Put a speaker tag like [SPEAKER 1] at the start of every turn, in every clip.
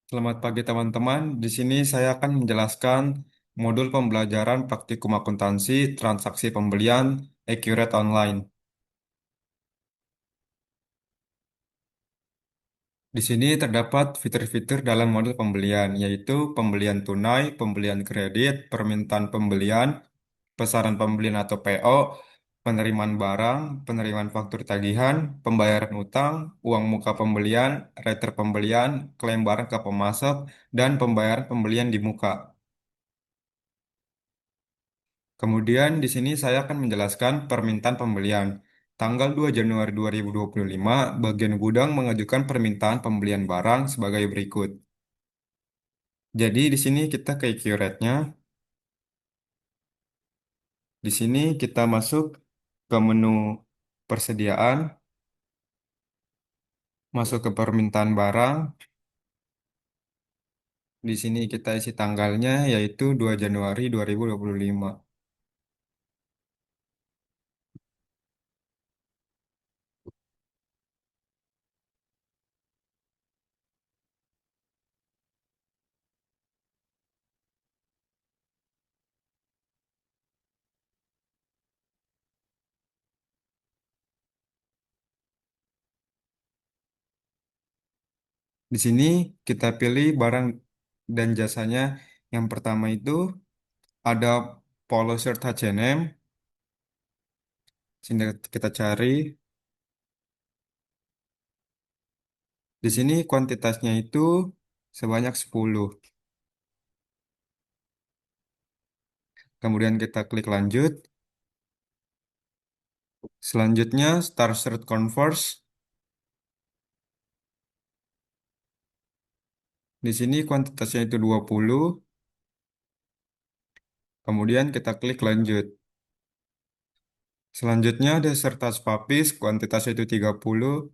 [SPEAKER 1] Selamat pagi teman-teman. Di sini saya akan menjelaskan modul pembelajaran praktikum akuntansi transaksi pembelian Accurate Online. Di sini terdapat fitur-fitur dalam modul pembelian, yaitu pembelian tunai, pembelian kredit, permintaan pembelian, pesanan pembelian atau PO, penerimaan barang, penerimaan faktur tagihan, pembayaran utang, uang muka pembelian, retur pembelian, klaim barang ke pemasok, dan pembayaran pembelian di muka. Kemudian di sini saya akan menjelaskan permintaan pembelian. Tanggal 2 Januari 2025, bagian gudang mengajukan permintaan pembelian barang sebagai berikut. Jadi di sini kita ke accurate-nya. Di sini kita masuk ke menu persediaan, masuk ke permintaan barang. Di sini kita isi tanggalnya yaitu 2 Januari 2025. Di sini kita pilih barang dan jasanya. Yang pertama itu ada polo shirt H&M. Sini kita cari. Di sini kuantitasnya itu sebanyak 10. Kemudian kita klik lanjut. Selanjutnya Star Shirt Converse. Di sini kuantitasnya itu 20. Kemudian kita klik lanjut. Selanjutnya ada Sertas Papis, kuantitasnya itu 30.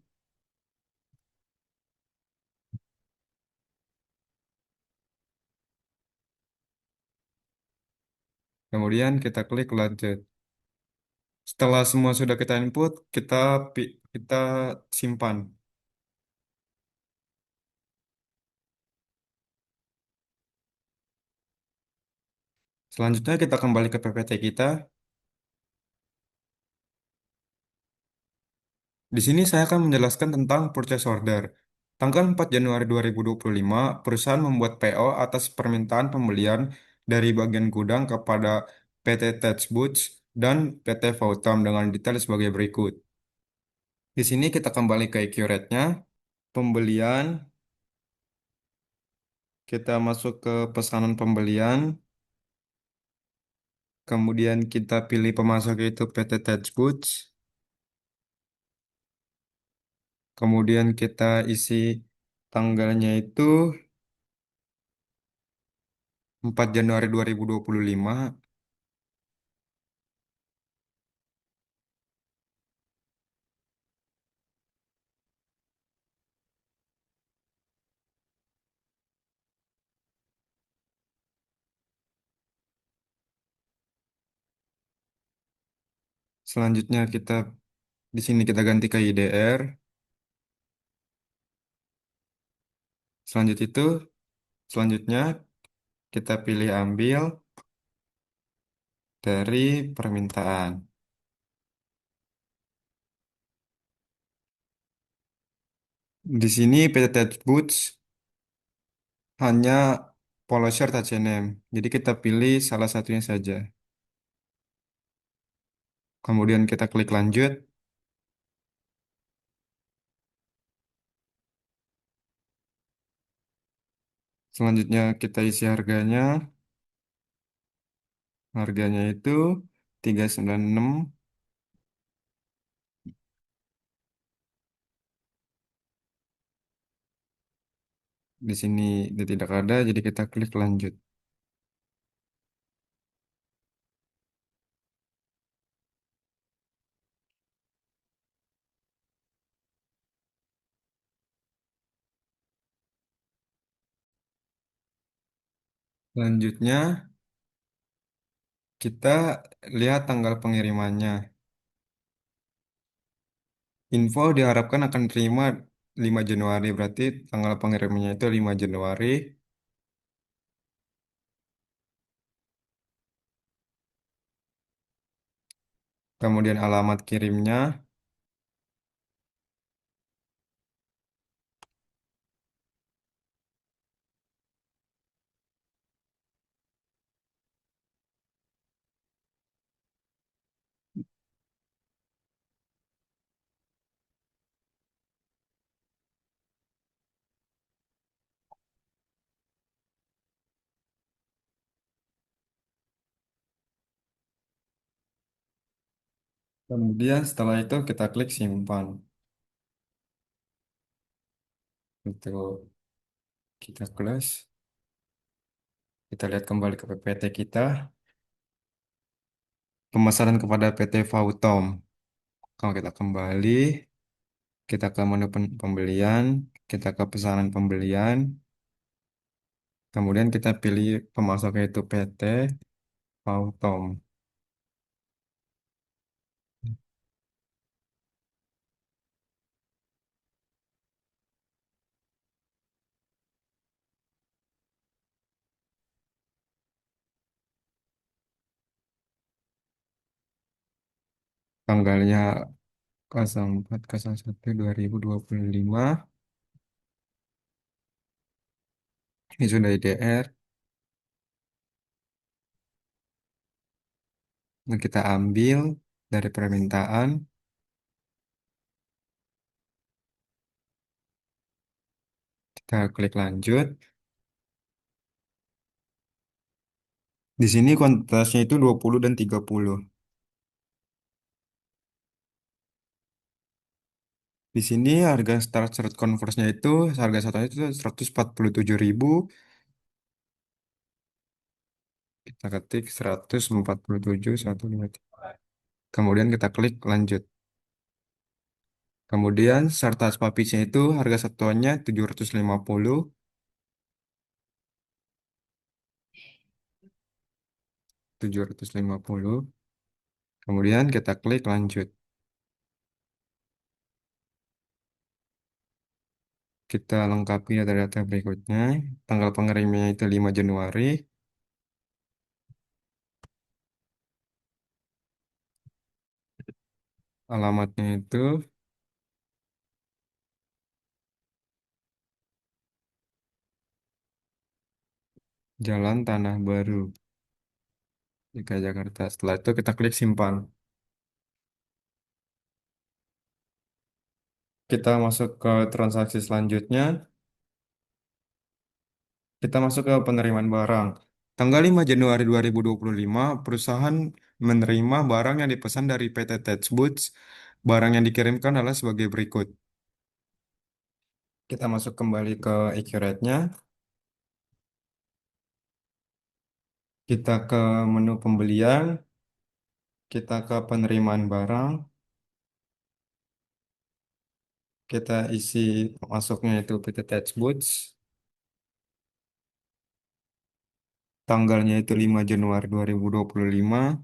[SPEAKER 1] Kemudian kita klik lanjut. Setelah semua sudah kita input, kita simpan. Selanjutnya kita kembali ke PPT kita. Di sini saya akan menjelaskan tentang purchase order. Tanggal 4 Januari 2025, perusahaan membuat PO atas permintaan pembelian dari bagian gudang kepada PT Touch Boots dan PT Vautam dengan detail sebagai berikut. Di sini kita kembali ke accurate-nya, pembelian, kita masuk ke pesanan pembelian, kemudian kita pilih pemasok itu PT Touch Boots, kemudian kita isi tanggalnya itu 4 Januari 2025. Selanjutnya di sini kita ganti ke IDR. Selanjut itu, selanjutnya kita pilih ambil dari permintaan. Di sini PT Touch Boots hanya polo shirt H&M. Jadi kita pilih salah satunya saja. Kemudian kita klik lanjut. Selanjutnya kita isi harganya. Harganya itu 396. Di sini dia tidak ada, jadi kita klik lanjut. Selanjutnya kita lihat tanggal pengirimannya. Info diharapkan akan terima 5 Januari, berarti tanggal pengirimannya itu 5 Januari. Kemudian alamat kirimnya, kemudian setelah itu kita klik simpan. Itu kita close, kita lihat kembali ke PPT kita, pemesanan kepada PT Vautom. Kalau kita kembali, kita ke menu pembelian, kita ke pesanan pembelian, kemudian kita pilih pemasoknya itu PT Vautom. Tanggalnya 04/01/2025. Ini sudah IDR. Nah, kita ambil dari permintaan, kita klik lanjut. Di sini kuantitasnya itu 20 dan 30. Di sini harga start surut converse-nya itu harga satunya itu 147.000. Kita ketik 147 123. Kemudian kita klik lanjut. Kemudian serta papisnya itu harga satuannya 750. 750. Kemudian kita klik lanjut. Kita lengkapi data-data berikutnya. Tanggal pengirimannya itu 5 Januari. Alamatnya itu Jalan Tanah Baru, DKI Jakarta. Setelah itu kita klik simpan. Kita masuk ke transaksi selanjutnya. Kita masuk ke penerimaan barang. Tanggal 5 Januari 2025, perusahaan menerima barang yang dipesan dari PT Touch Boots. Barang yang dikirimkan adalah sebagai berikut. Kita masuk kembali ke Accurate-nya. Kita ke menu pembelian. Kita ke penerimaan barang. Kita isi masuknya itu PT Touch Boots. Tanggalnya itu 5 Januari 2025.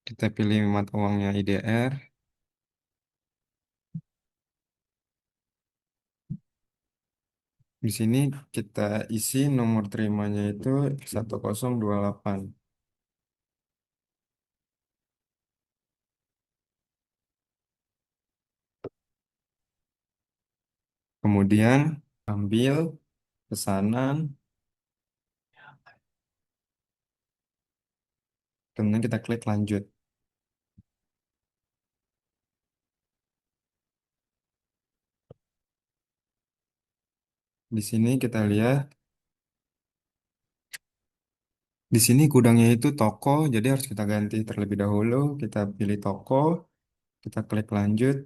[SPEAKER 1] Kita pilih mata uangnya IDR. Di sini kita isi nomor terimanya itu 1028. Kemudian ambil pesanan, kemudian kita klik lanjut. Di sini kita lihat, di sini gudangnya itu toko, jadi harus kita ganti terlebih dahulu. Kita pilih toko, kita klik lanjut.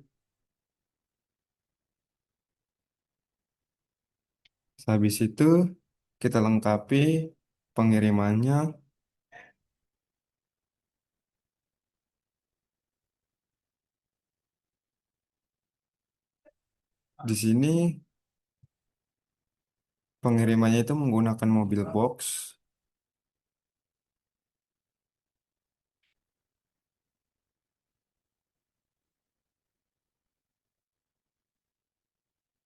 [SPEAKER 1] Habis itu kita lengkapi pengirimannya. Di sini pengirimannya itu menggunakan mobil box.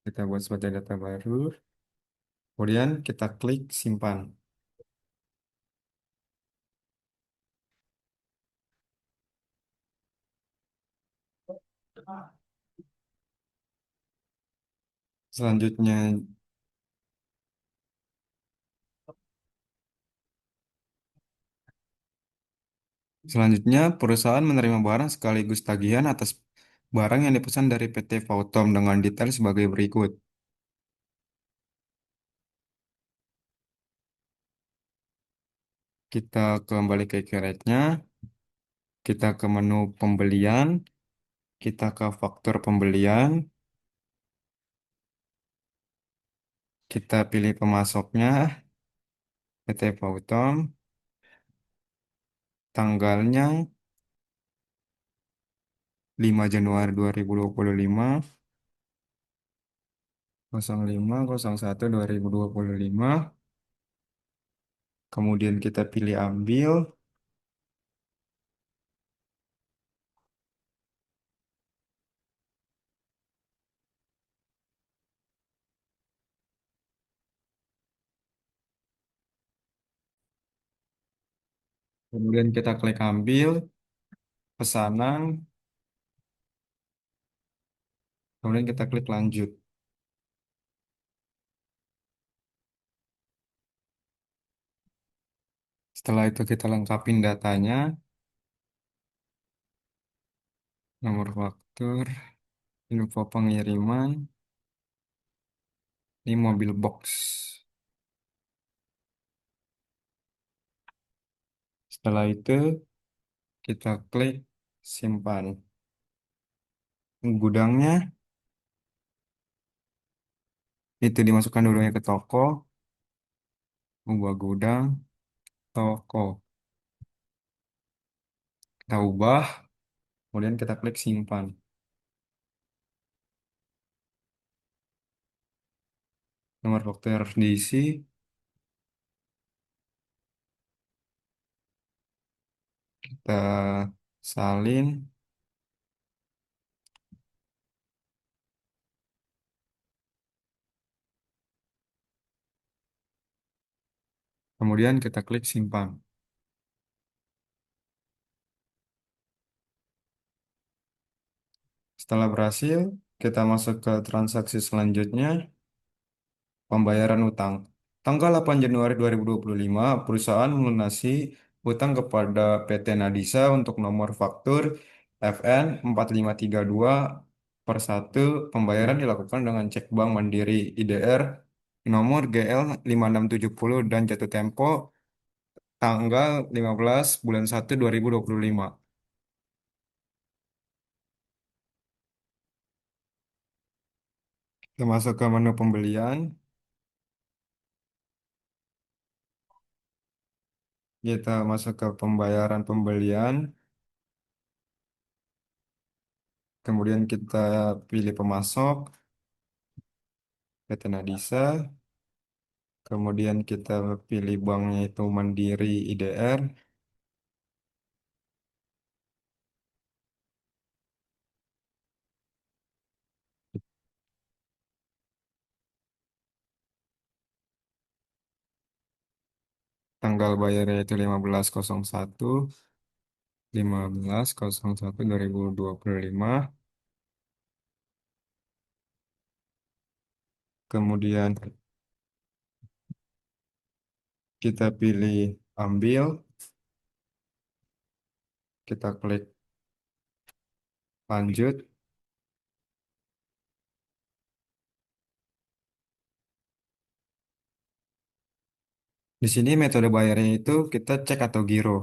[SPEAKER 1] Kita buat sebagai data baru. Kemudian kita klik simpan. Selanjutnya, selanjutnya perusahaan menerima barang sekaligus tagihan atas barang yang dipesan dari PT Vautom dengan detail sebagai berikut. Kita kembali ke keretnya, kita ke menu pembelian, kita ke faktur pembelian, kita pilih pemasoknya, PT Vautom, tanggalnya 5 Januari 2025, 05/01/2025. Kemudian kita pilih ambil, kemudian kita klik ambil, pesanan, kemudian kita klik lanjut. Setelah itu kita lengkapin datanya, nomor faktur, info pengiriman, ini mobil box. Setelah itu kita klik simpan. Gudangnya itu dimasukkan dulunya ke toko, ubah gudang, toko. Kita ubah, kemudian kita klik simpan. Nomor faktur harus diisi, kita salin, kemudian kita klik simpan. Setelah berhasil, kita masuk ke transaksi selanjutnya, pembayaran utang. Tanggal 8 Januari 2025, perusahaan melunasi utang kepada PT Nadisa untuk nomor faktur FN 4532 per 1. Pembayaran dilakukan dengan cek bank Mandiri IDR nomor GL 5670 dan jatuh tempo tanggal 15/1/2025. Kita masuk ke menu pembelian, kita masuk ke pembayaran pembelian, kemudian kita pilih pemasok, PT Nadisa, kemudian kita pilih banknya itu Mandiri IDR, tanggal bayarnya itu 15/01/2025, kemudian kita pilih ambil, kita klik lanjut. Di sini metode bayarnya itu kita cek atau giro.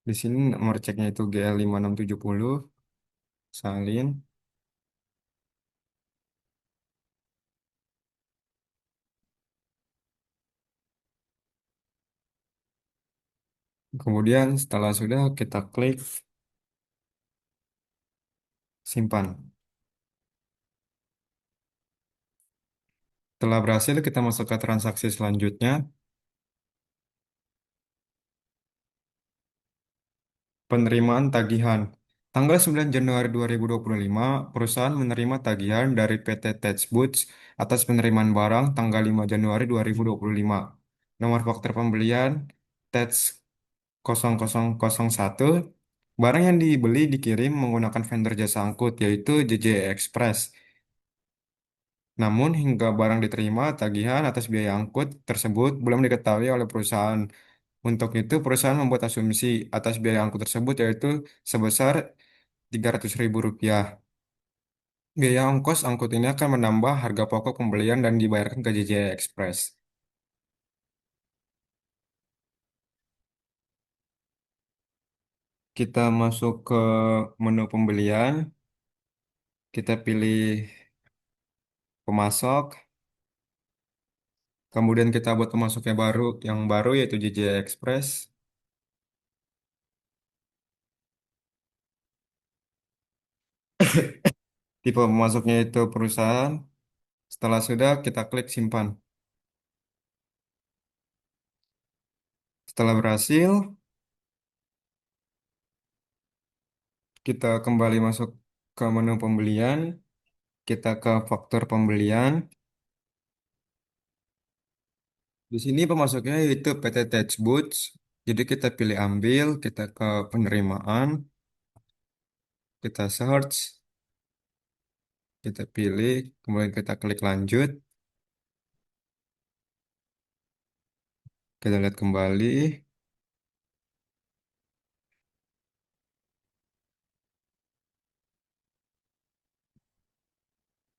[SPEAKER 1] Di sini nomor ceknya itu GL5670, salin. Kemudian setelah sudah kita klik simpan. Setelah berhasil, kita masuk ke transaksi selanjutnya. Penerimaan tagihan. Tanggal 9 Januari 2025, perusahaan menerima tagihan dari PT Touch Boots atas penerimaan barang tanggal 5 Januari 2025. Nomor faktur pembelian Touch 0001. Barang yang dibeli dikirim menggunakan vendor jasa angkut, yaitu JJE Express. Namun, hingga barang diterima, tagihan atas biaya angkut tersebut belum diketahui oleh perusahaan. Untuk itu, perusahaan membuat asumsi atas biaya angkut tersebut, yaitu sebesar Rp300.000. Biaya ongkos angkut ini akan menambah harga pokok pembelian dan dibayarkan ke JJ Express. Kita masuk ke menu pembelian, kita pilih pemasok, kemudian kita buat pemasoknya baru, yang baru yaitu JJ Express. Tipe pemasoknya itu perusahaan. Setelah sudah, kita klik simpan. Setelah berhasil, kita kembali masuk ke menu pembelian, kita ke faktur pembelian. Di sini pemasoknya yaitu PT Touch Boots. Jadi kita pilih ambil, kita ke penerimaan, kita search, kita pilih, kemudian kita klik lanjut, kita lihat kembali,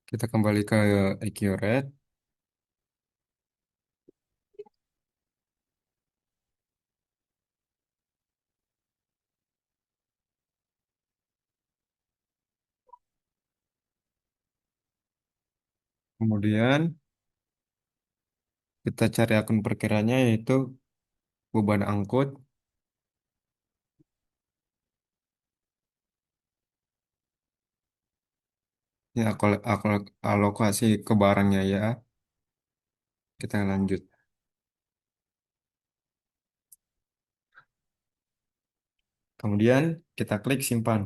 [SPEAKER 1] kita kembali ke Accurate, kemudian kita cari akun perkiranya yaitu beban angkut, ya alokasi ke barangnya ya, kita lanjut. Kemudian kita klik simpan.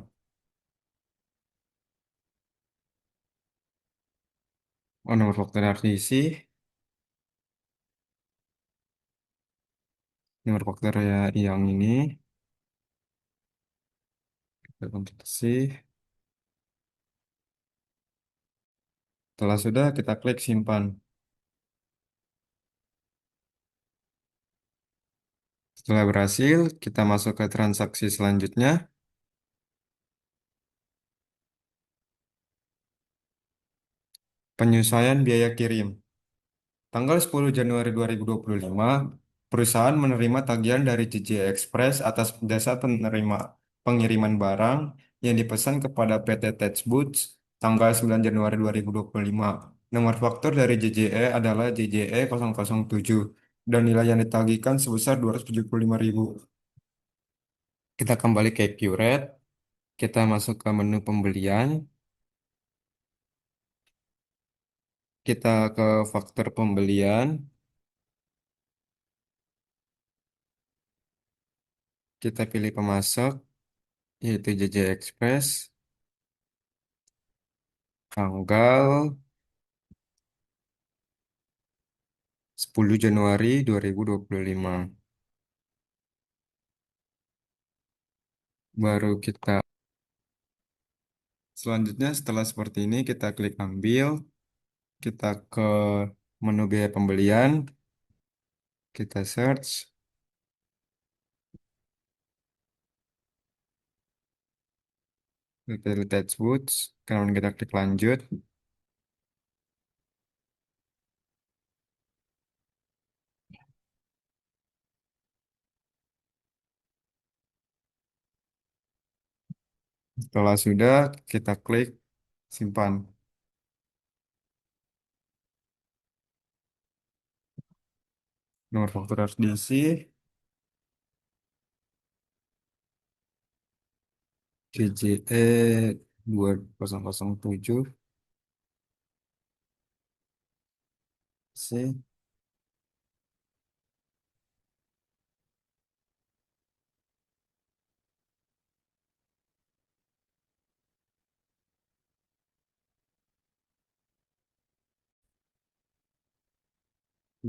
[SPEAKER 1] Oh, nomor faktur harus diisi, nomor faktur ya yang ini, kita komputasi. Setelah sudah, kita klik simpan. Setelah berhasil, kita masuk ke transaksi selanjutnya, penyesuaian biaya kirim. Tanggal 10 Januari 2025, perusahaan menerima tagihan dari JJ Express atas jasa pengiriman barang yang dipesan kepada PT Touch Boots tanggal 9 Januari 2025. Nomor faktur dari JJE adalah JJE 007 dan nilai yang ditagihkan sebesar 275.000. Kita kembali ke Accurate, kita masuk ke menu pembelian, kita ke faktur pembelian, kita pilih pemasok, yaitu JJ Express, tanggal 10 Januari 2025. Baru kita, selanjutnya setelah seperti ini, kita klik ambil, kita ke menu biaya pembelian, kita search, kita pilih attach goods, kemudian kita klik lanjut. Setelah sudah, kita klik simpan. Nomor faktur harus diisi, JJE 2007. sih.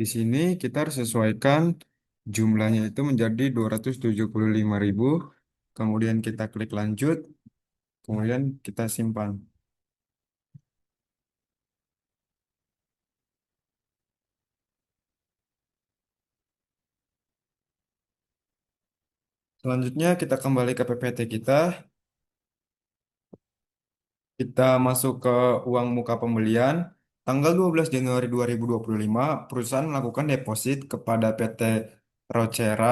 [SPEAKER 1] Di sini kita harus sesuaikan jumlahnya itu menjadi 275.000. Kemudian kita klik lanjut, kemudian kita simpan. Selanjutnya kita kembali ke PPT kita. Kita masuk ke uang muka pembelian. Tanggal 12 Januari 2025, perusahaan melakukan deposit kepada PT Rocera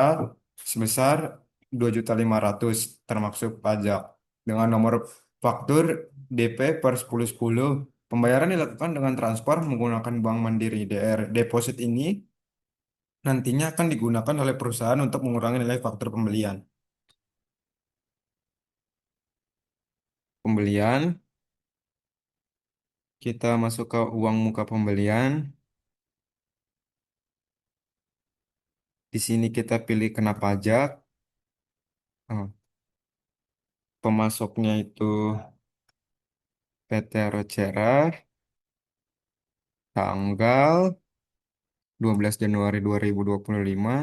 [SPEAKER 1] sebesar 2.500.000 termasuk pajak. Dengan nomor faktur DP per 10.10. Pembayaran dilakukan dengan transfer menggunakan Bank Mandiri DR. Deposit ini nantinya akan digunakan oleh perusahaan untuk mengurangi nilai faktur pembelian. Pembelian, kita masuk ke uang muka pembelian. Di sini kita pilih kena pajak. Oh, pemasoknya itu PT Rocera, tanggal 12 Januari 2025.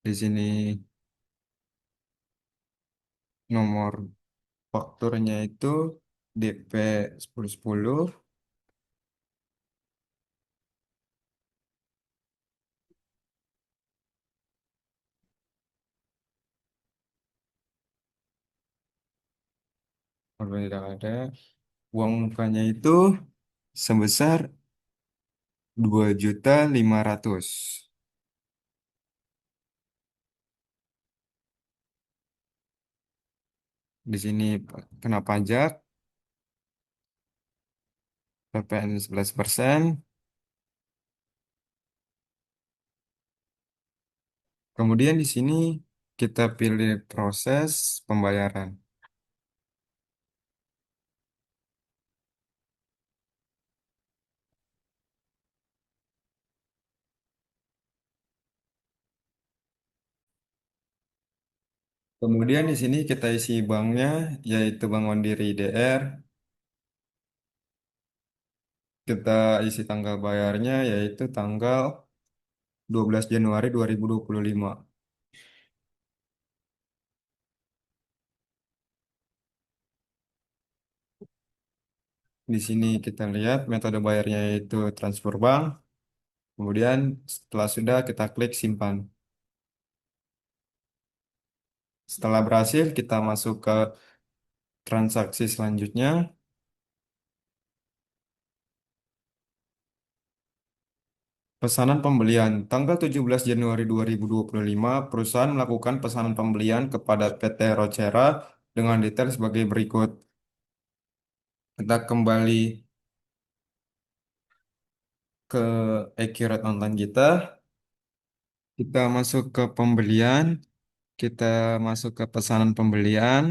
[SPEAKER 1] Di sini nomor fakturnya itu DP 1010. Kalau tidak ada, uang mukanya itu sebesar 2.500.000. Di sini kena pajak, PPN 11%. Kemudian di sini kita pilih proses pembayaran. Kemudian di sini kita isi banknya, yaitu Bank Mandiri DR. Kita isi tanggal bayarnya, yaitu tanggal 12 Januari 2025. Di sini kita lihat metode bayarnya yaitu transfer bank. Kemudian setelah sudah kita klik simpan. Setelah berhasil, kita masuk ke transaksi selanjutnya. Pesanan pembelian. Tanggal 17 Januari 2025, perusahaan melakukan pesanan pembelian kepada PT Rocera dengan detail sebagai berikut. Kita kembali ke Accurate Online kita. Kita masuk ke pembelian. Kita masuk ke pesanan pembelian.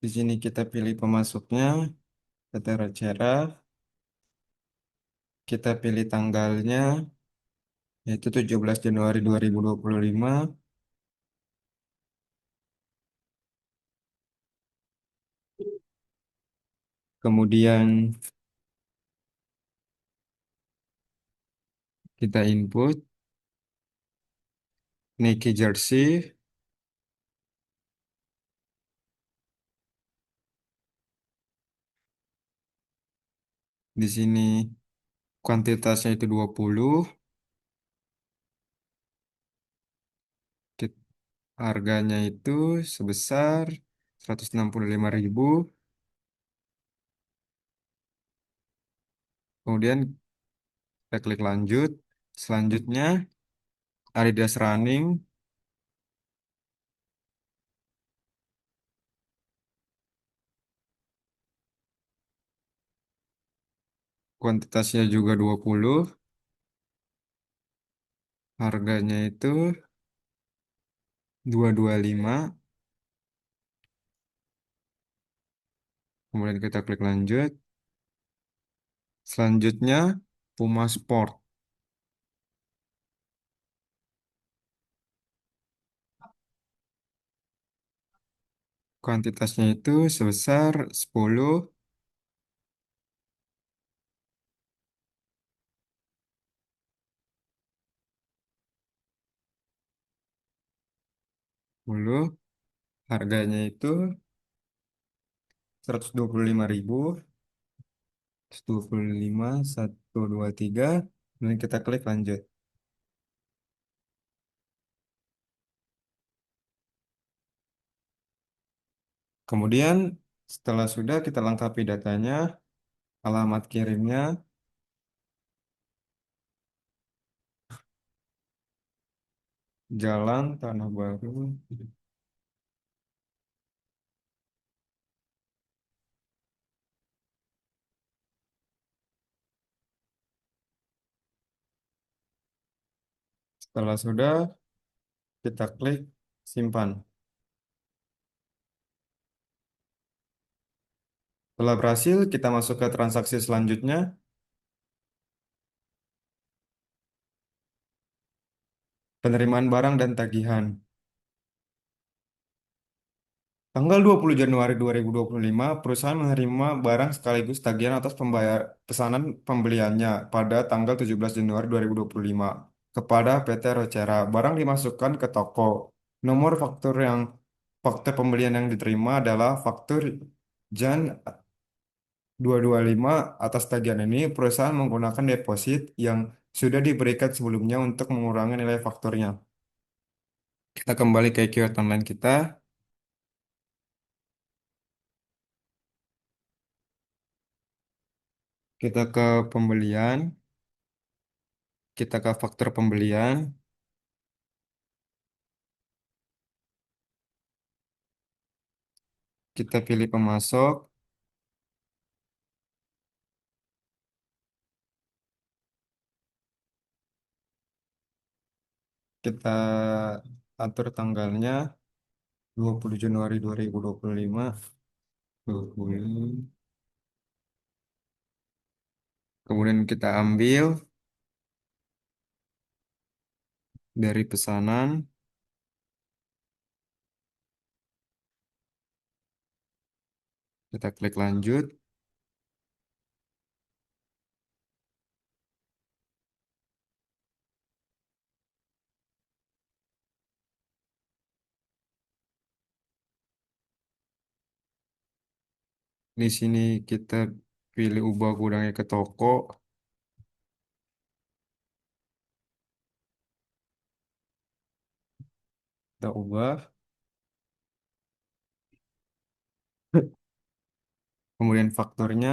[SPEAKER 1] Di sini kita pilih pemasoknya, PT Rocera. Kita pilih tanggalnya, yaitu 17 Januari 2025. Kemudian kita input Nike Jersey. Di sini kuantitasnya itu 20. Kit- Harganya itu sebesar 165.000. Kemudian kita klik lanjut. Selanjutnya Adidas Running. Kuantitasnya juga 20. Harganya itu 225, kemudian kita klik lanjut. Selanjutnya, Puma Sport. Kuantitasnya itu sebesar 10, 10. Harganya itu 125.000. 125, 123. Kemudian kita klik lanjut. Kemudian setelah sudah kita lengkapi datanya, alamat kirimnya, Jalan Tanah Baru. Setelah sudah, kita klik simpan. Setelah berhasil, kita masuk ke transaksi selanjutnya, penerimaan barang dan tagihan. Tanggal 20 Januari 2025, perusahaan menerima barang sekaligus tagihan atas pembayar pesanan pembeliannya pada tanggal 17 Januari 2025 kepada PT Rocera. Barang dimasukkan ke toko. Nomor faktur pembelian yang diterima adalah faktur JAN 225. Atas tagihan ini, perusahaan menggunakan deposit yang sudah diberikan sebelumnya untuk mengurangi nilai fakturnya. Kita kembali ke keyword online kita. Kita ke pembelian. Kita ke faktur pembelian. Kita pilih pemasok. Kita atur tanggalnya 20 Januari 2025. 20. Kemudian kita ambil dari pesanan. Kita klik lanjut. Di sini kita pilih ubah gudangnya ke toko. Kita ubah. Kemudian fakturnya.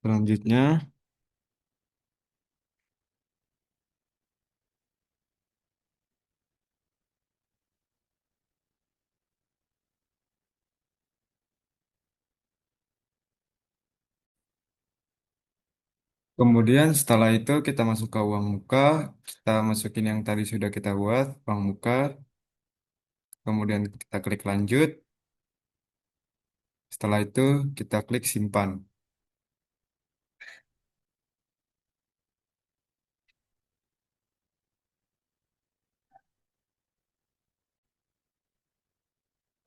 [SPEAKER 1] Selanjutnya, kemudian setelah itu kita masuk ke uang muka. Kita masukin yang tadi sudah kita buat, uang muka. Kemudian kita klik lanjut. Setelah itu kita klik simpan.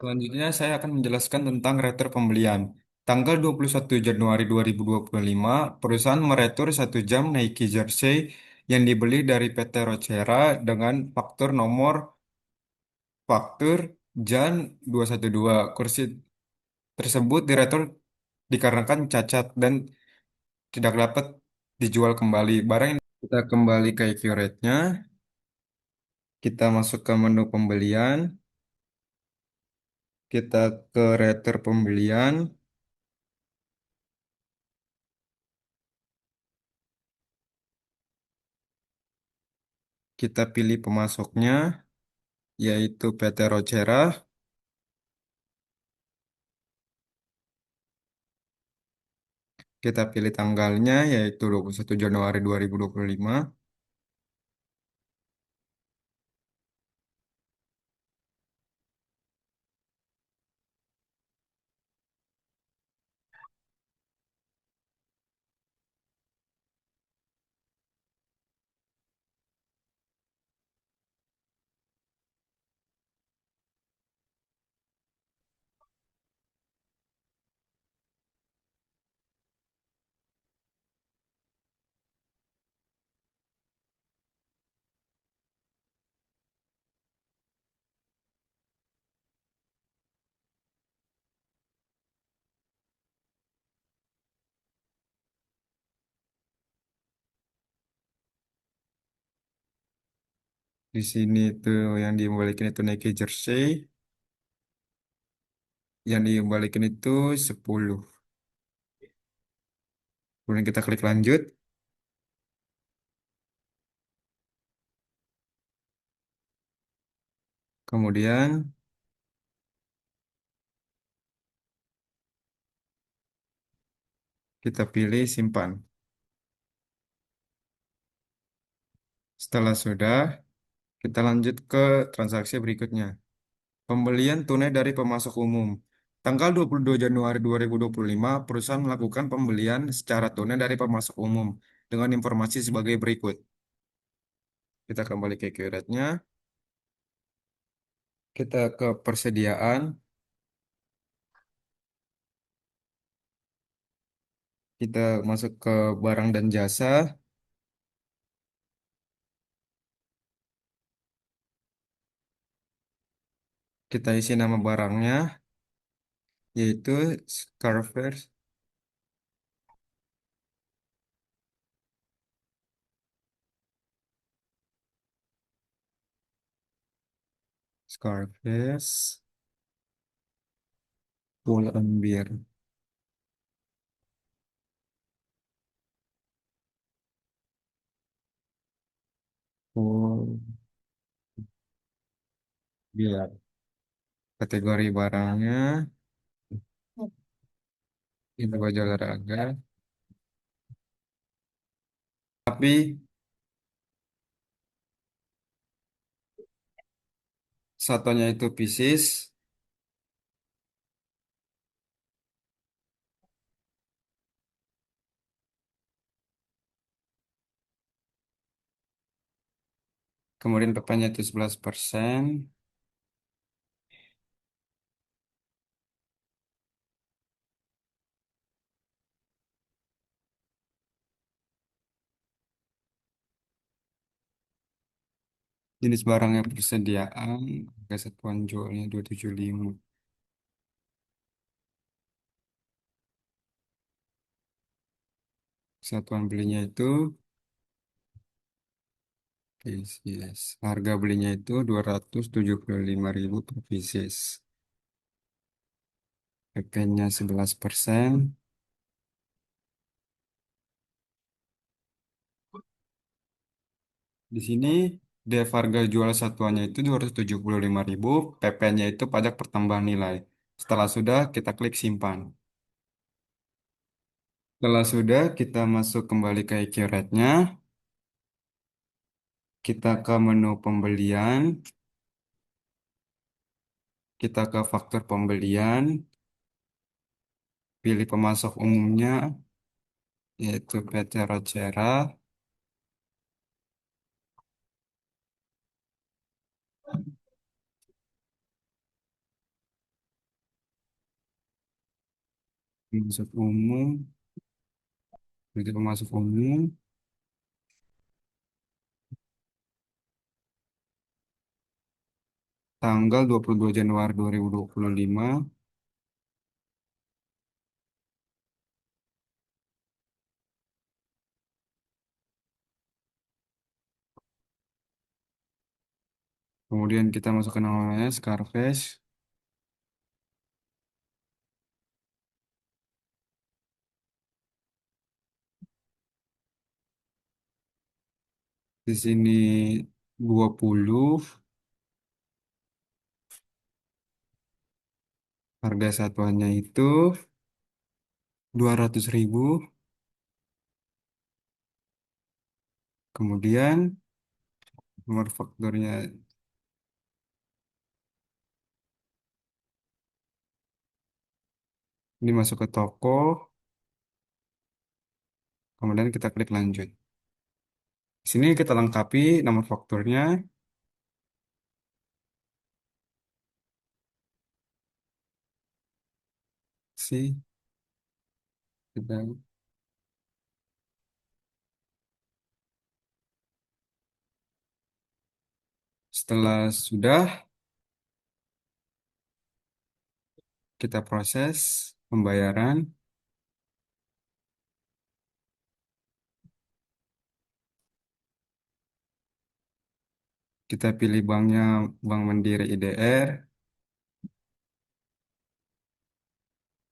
[SPEAKER 1] Selanjutnya saya akan menjelaskan tentang retur pembelian. Tanggal 21 Januari 2025, perusahaan meretur 1 jam Nike Jersey yang dibeli dari PT Rocera dengan faktur JAN 212. Kursi tersebut diretur dikarenakan cacat dan tidak dapat dijual kembali. Barang ini kita kembali ke accurate-nya, kita masuk ke menu pembelian, kita ke retur pembelian, kita pilih pemasoknya, yaitu PT Rocera. Kita pilih tanggalnya yaitu 21 Januari 2025. Di sini itu yang dikembalikan itu Nike Jersey, yang dikembalikan itu 10. Kemudian kita klik lanjut. Kemudian kita pilih simpan. Setelah sudah, kita lanjut ke transaksi berikutnya. Pembelian tunai dari pemasok umum. Tanggal 22 Januari 2025, perusahaan melakukan pembelian secara tunai dari pemasok umum dengan informasi sebagai berikut. Kita kembali ke QRAT-nya, kita ke persediaan, kita masuk ke barang dan jasa, kita isi nama barangnya, yaitu Scarface, Scarface, Pull and Bear, Pull, Bear. Kategori barangnya, itu baju olahraga. Tapi satunya itu Pisces, kemudian PP-nya itu 11%. Jenis barang yang persediaan, harga satuan jualnya 275. Satuan belinya itu Pisces. Harga belinya itu 275.000 per pieces. PP-nya 11%. Di sini DF harga jual satuannya itu 275.000, PP-nya itu pajak pertambahan nilai. Setelah sudah, kita klik simpan. Setelah sudah, kita masuk kembali ke IQ-rate-nya. Kita ke menu pembelian. Kita ke faktur pembelian. Pilih pemasok umumnya, yaitu PT Rocera. Pemasok umum. Pilih pemasok umum. Tanggal 22 Januari 2025. Kemudian kita masukkan namanya Scarface. Di sini 20. Harga satuannya itu 200.000. Kemudian nomor fakturnya ini masuk ke toko, kemudian kita klik lanjut. Di sini kita lengkapi nomor fakturnya, si kita setelah sudah kita proses pembayaran, kita pilih banknya Bank Mandiri IDR.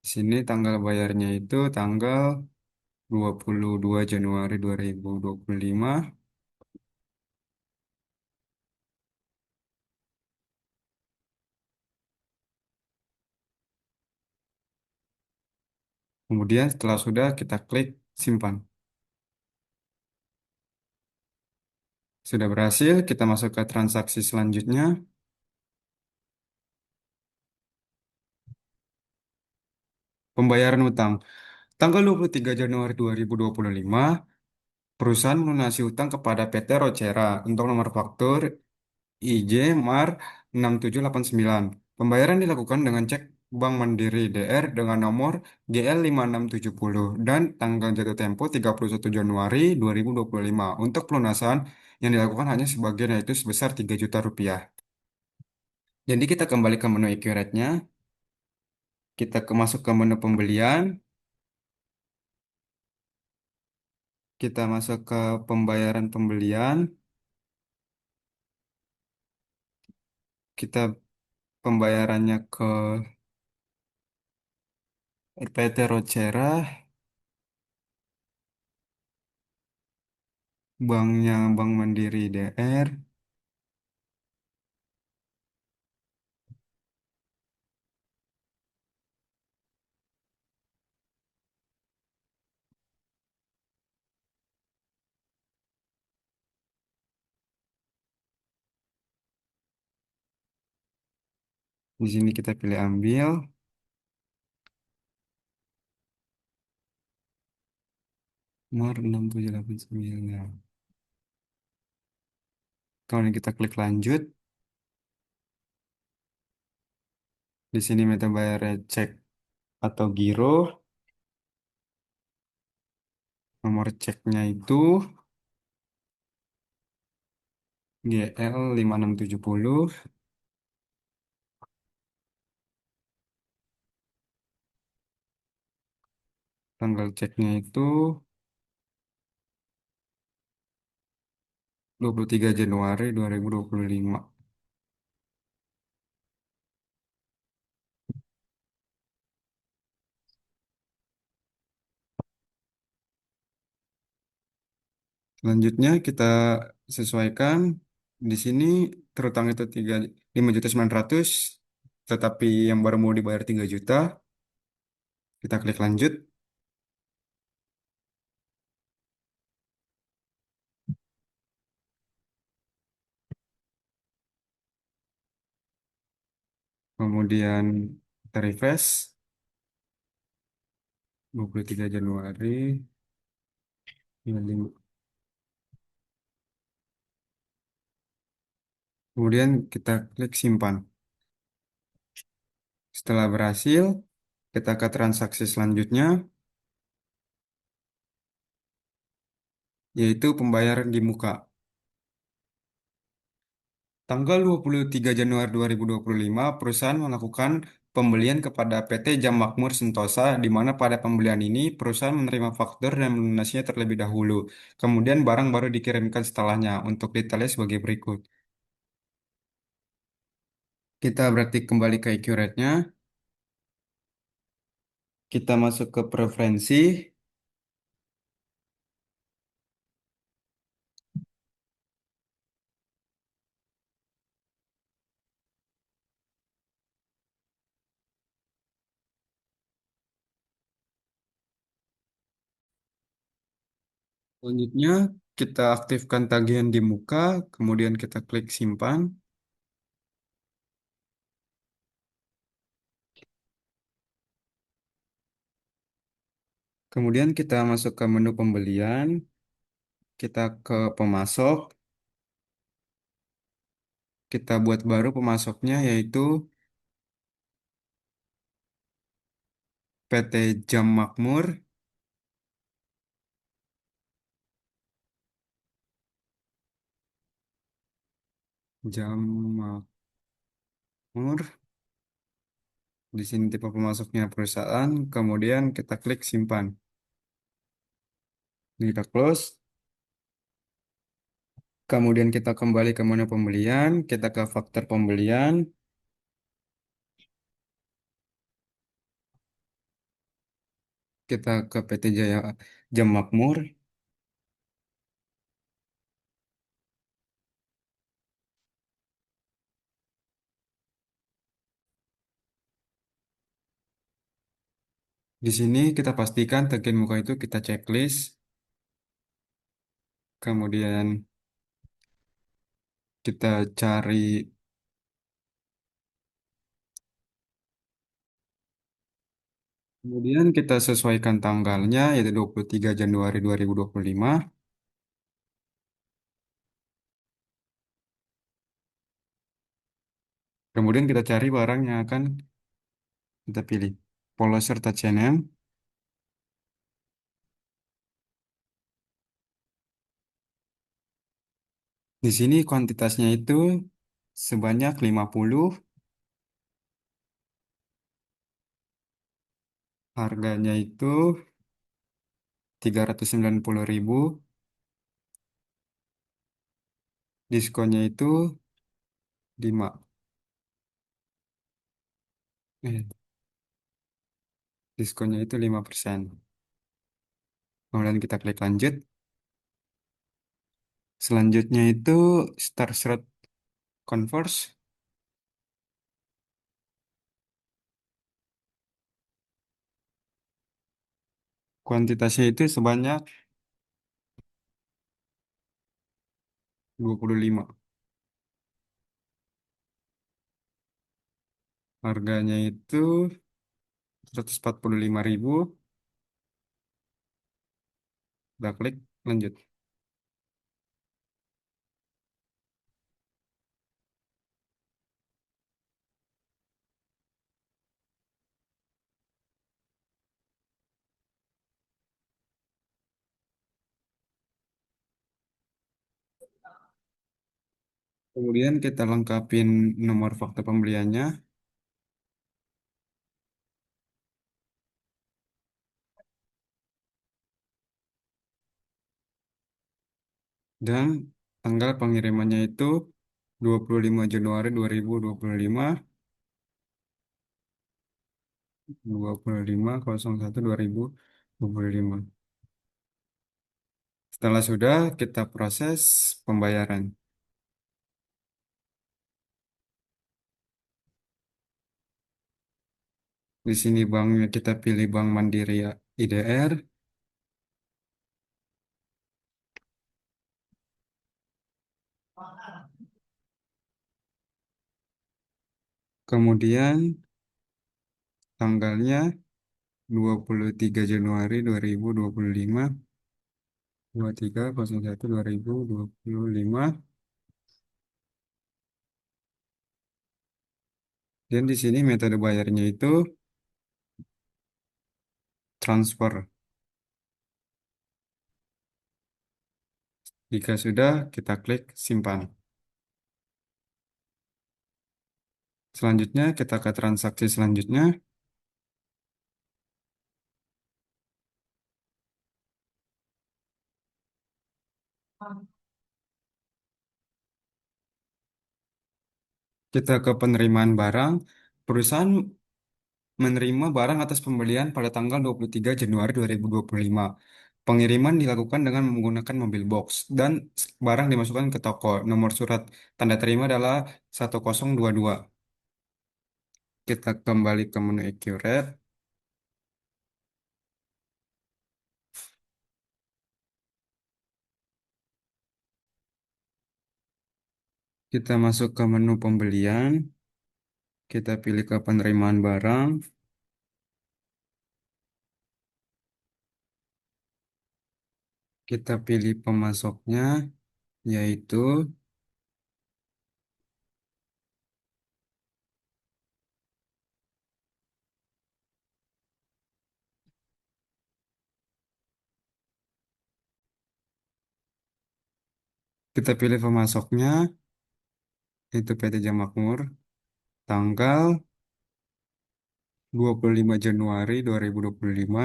[SPEAKER 1] Di sini tanggal bayarnya itu tanggal 22 Januari 2025. Kemudian setelah sudah kita klik simpan. Sudah berhasil, kita masuk ke transaksi selanjutnya. Pembayaran utang. Tanggal 23 Januari 2025, perusahaan melunasi utang kepada PT Rocera untuk nomor faktur IJ MAR 6789. Pembayaran dilakukan dengan cek Bank Mandiri DR dengan nomor GL 5670 dan tanggal jatuh tempo 31 Januari 2025. Untuk pelunasan yang dilakukan hanya sebagian yaitu sebesar 3 juta rupiah. Jadi kita kembali ke menu accurate-nya, masuk ke menu pembelian, kita masuk ke pembayaran pembelian, kita pembayarannya ke PT Rocera, banknya Bank Mandiri DR. Di sini kita pilih ambil, nomor 6789. Kemudian kita klik lanjut. Di sini meta bayarnya cek atau giro. Nomor ceknya itu GL 5670. Tanggal ceknya itu 23 Januari 2025. Selanjutnya kita sesuaikan. Di sini terutang itu 5.900.000, tetapi yang baru mau dibayar 3 juta. Kita klik lanjut. Kemudian kita refresh 23 Januari 55. Kemudian kita klik simpan. Setelah berhasil, kita ke transaksi selanjutnya, yaitu pembayaran di muka. Tanggal 23 Januari 2025, perusahaan melakukan pembelian kepada PT Jam Makmur Sentosa, di mana pada pembelian ini perusahaan menerima faktur dan melunasinya terlebih dahulu. Kemudian barang baru dikirimkan setelahnya. Untuk detailnya sebagai berikut. Kita berarti kembali ke accurate-nya. Kita masuk ke preferensi. Selanjutnya, Kita aktifkan tagihan di muka, kemudian kita klik simpan. Kemudian kita masuk ke menu pembelian, kita ke pemasok, kita buat baru pemasoknya yaitu PT Jam Makmur. Jam Makmur. Di sini tipe pemasoknya perusahaan, kemudian kita klik simpan. Kita close, kemudian kita kembali ke menu pembelian, kita ke faktur pembelian, kita ke PT Jaya Jam Makmur. Di sini kita pastikan tagihan muka itu kita checklist, kemudian kita cari, kemudian kita sesuaikan tanggalnya yaitu 23 Januari 2025. Kemudian kita cari barang yang akan kita pilih. Polo serta CNM. Di sini kuantitasnya itu sebanyak 50, harganya itu 390.000, diskonnya itu 5. Eh, diskonnya itu 5%. Kemudian kita klik lanjut. Selanjutnya itu Star Slot Converse. Kuantitasnya itu sebanyak 25. Harganya itu 145.000. Kita klik lanjut. Kemudian kita lengkapin nomor faktur pembeliannya dan tanggal pengirimannya itu 25 Januari 2025, 25/01/2025. Setelah sudah, kita proses pembayaran. Di sini banknya kita pilih Bank Mandiri IDR. Kemudian tanggalnya 23 Januari 2025, 23/01/2025. Dan di sini metode bayarnya itu transfer. Jika sudah, kita klik simpan. Selanjutnya, kita ke transaksi selanjutnya. Kita ke penerimaan barang. Perusahaan menerima barang atas pembelian pada tanggal 23 Januari 2025. Pengiriman dilakukan dengan menggunakan mobil box dan barang dimasukkan ke toko. Nomor surat tanda terima adalah 1022. Kita kembali ke menu Accurate. Kita masuk ke menu pembelian, kita pilih ke penerimaan barang, kita pilih pemasoknya, yaitu kita pilih pemasoknya, yaitu PT Jam Makmur, tanggal 25 Januari 2025,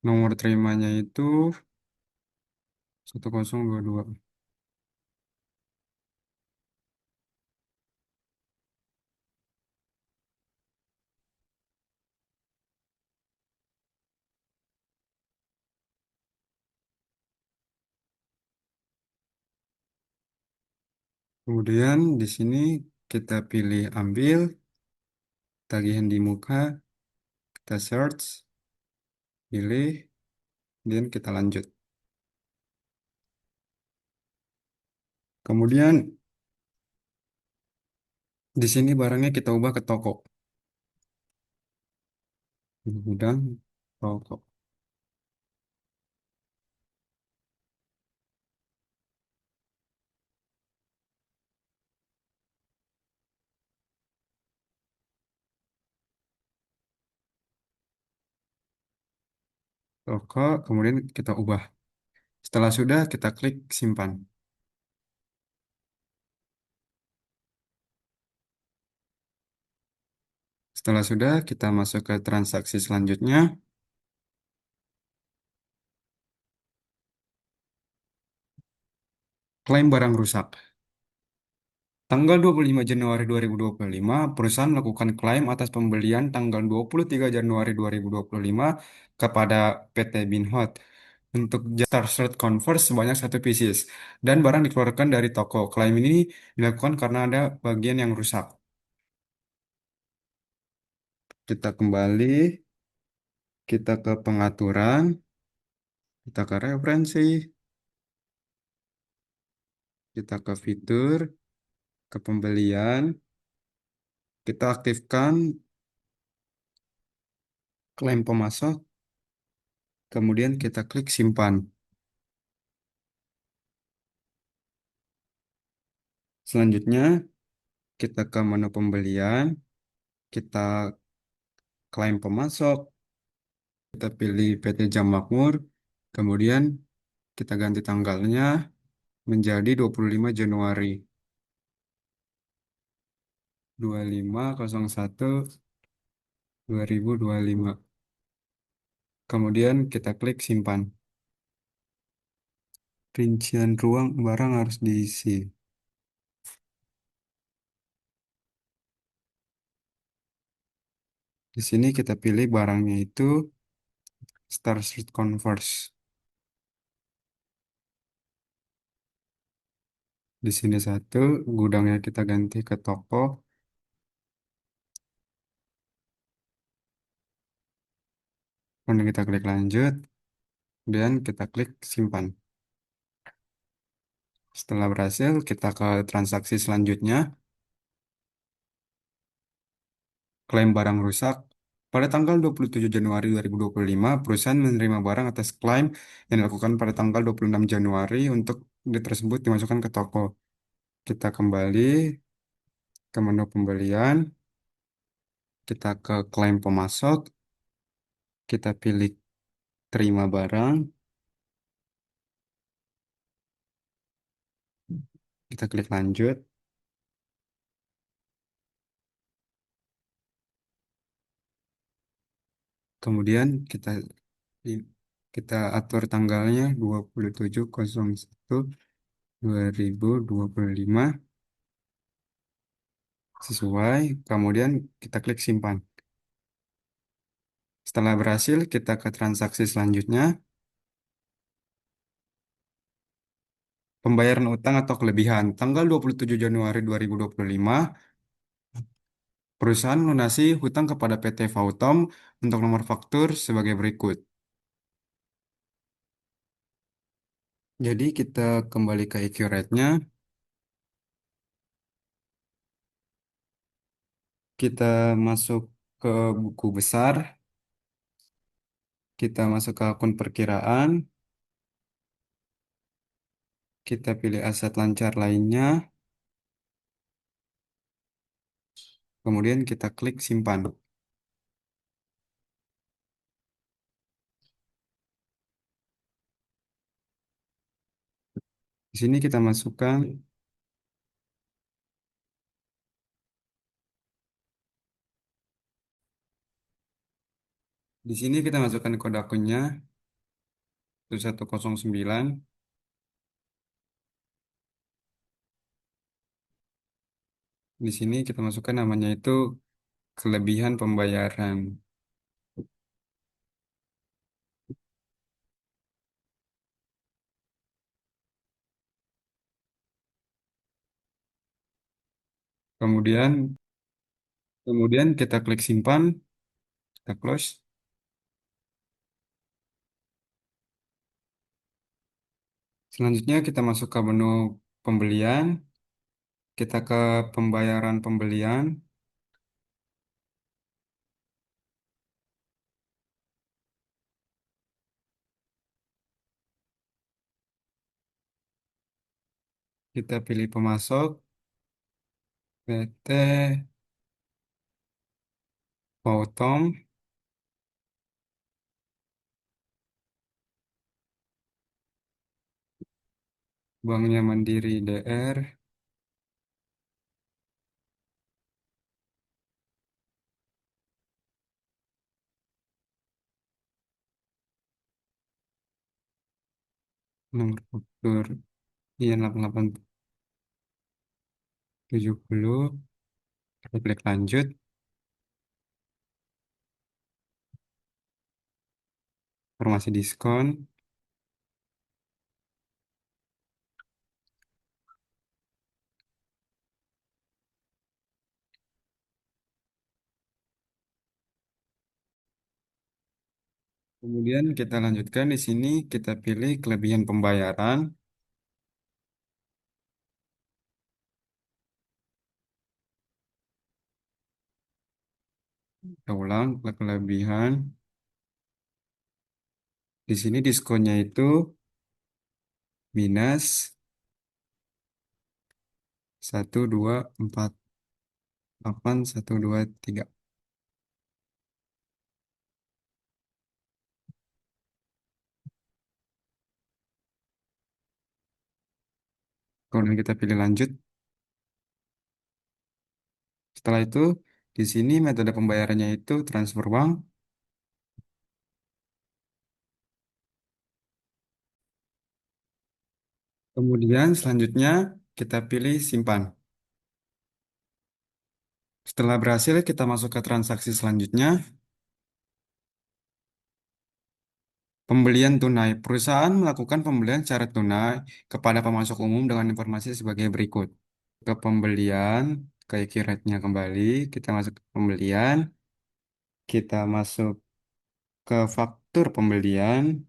[SPEAKER 1] nomor terimanya itu 1022. Kemudian di sini kita pilih ambil, tagihan di muka, kita search, pilih, dan kita lanjut. Kemudian di sini barangnya kita ubah ke toko. Gudang, toko. Toko, kemudian kita ubah. Setelah sudah, kita klik simpan. Setelah sudah, kita masuk ke transaksi selanjutnya. Klaim barang rusak. Tanggal 25 Januari 2025, perusahaan melakukan klaim atas pembelian tanggal 23 Januari 2025 kepada PT Binhot untuk Star Slot Converse sebanyak satu pieces dan barang dikeluarkan dari toko. Klaim ini dilakukan karena ada bagian yang rusak. Kita kembali, kita ke pengaturan, kita ke referensi, kita ke fitur, ke pembelian, kita aktifkan klaim pemasok, kemudian kita klik simpan. Selanjutnya, kita ke menu pembelian, kita klaim pemasok, kita pilih PT Jam Makmur, kemudian kita ganti tanggalnya menjadi 25 Januari 2501 2025. Kemudian kita klik simpan. Rincian ruang barang harus diisi. Di sini kita pilih barangnya itu Star Street Converse. Di sini satu, gudangnya kita ganti ke toko. Kemudian kita klik lanjut, dan kita klik simpan. Setelah berhasil, kita ke transaksi selanjutnya. Klaim barang rusak. Pada tanggal 27 Januari 2025, perusahaan menerima barang atas klaim yang dilakukan pada tanggal 26 Januari untuk tersebut dimasukkan ke toko. Kita kembali ke menu pembelian, kita ke klaim pemasok, kita pilih terima barang, kita klik lanjut, kemudian kita atur tanggalnya 27/01/2025 sesuai, kemudian kita klik simpan. Setelah berhasil, kita ke transaksi selanjutnya. Pembayaran utang atau kelebihan. Tanggal 27 Januari 2025, perusahaan melunasi hutang kepada PT Vautom untuk nomor faktur sebagai berikut.
[SPEAKER 2] Jadi kita kembali ke accurate-nya, kita masuk ke buku besar, kita masuk ke akun perkiraan, kita pilih aset lancar lainnya, kemudian kita klik simpan. Di sini kita masukkan, di sini kita masukkan kode akunnya 1109. Di sini kita masukkan namanya itu kelebihan pembayaran. Kemudian kemudian kita klik simpan, kita close. Selanjutnya kita masuk ke menu pembelian, kita ke pembayaran pembelian, kita pilih pemasok, PT Potong, Banknya Mandiri DR, nomor faktur iya 8870, kita klik lanjut, informasi diskon. Kemudian kita lanjutkan di sini, kita pilih kelebihan pembayaran. Kita ulang ke kelebihan. Di sini diskonnya itu minus 1248123. Kemudian kita pilih lanjut. Setelah itu, di sini metode pembayarannya itu transfer bank. Kemudian selanjutnya kita pilih simpan. Setelah berhasil, kita masuk ke transaksi selanjutnya. Pembelian tunai. Perusahaan melakukan pembelian secara tunai kepada pemasok umum dengan informasi sebagai berikut. Ke pembelian, ke kiratnya kembali, kita masuk ke pembelian, kita masuk ke faktur pembelian,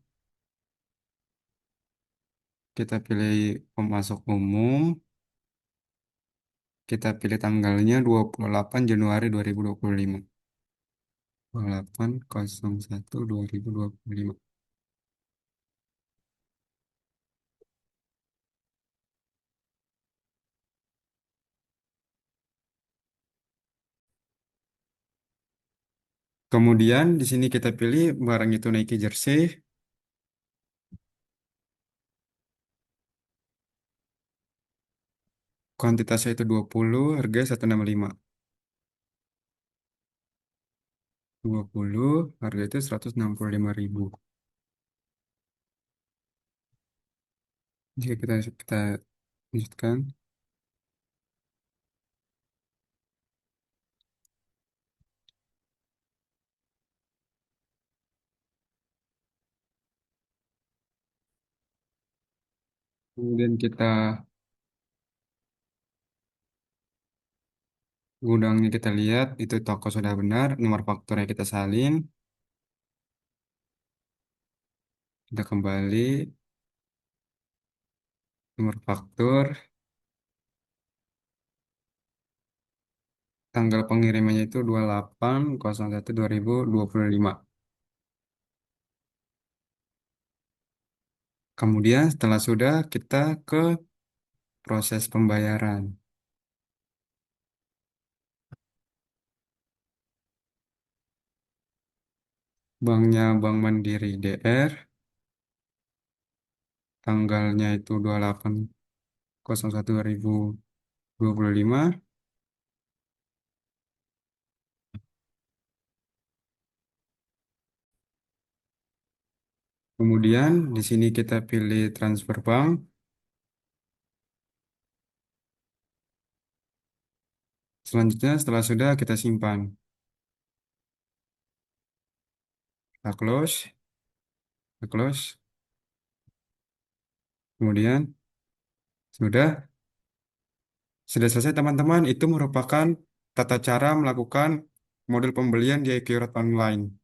[SPEAKER 2] kita pilih pemasok umum, kita pilih tanggalnya 28 Januari 2025. 28/01/2025. Kemudian di sini kita pilih barang itu Nike Jersey, kuantitasnya itu 20, harga 165. 20, harga itu 165.000. Jika kita lanjutkan, kemudian kita gudangnya kita lihat, itu toko sudah benar, nomor fakturnya kita salin, kita kembali, Nomor faktur, tanggal pengirimannya itu 28/01/2025. Kemudian setelah sudah kita ke proses pembayaran. Banknya Bank Mandiri DR, tanggalnya itu 28/01/2025. Kemudian di sini kita pilih transfer bank. Selanjutnya setelah sudah kita simpan. Kita close, kita close. Kemudian sudah selesai teman-teman. Itu merupakan tata cara melakukan model pembelian di e-Qr online.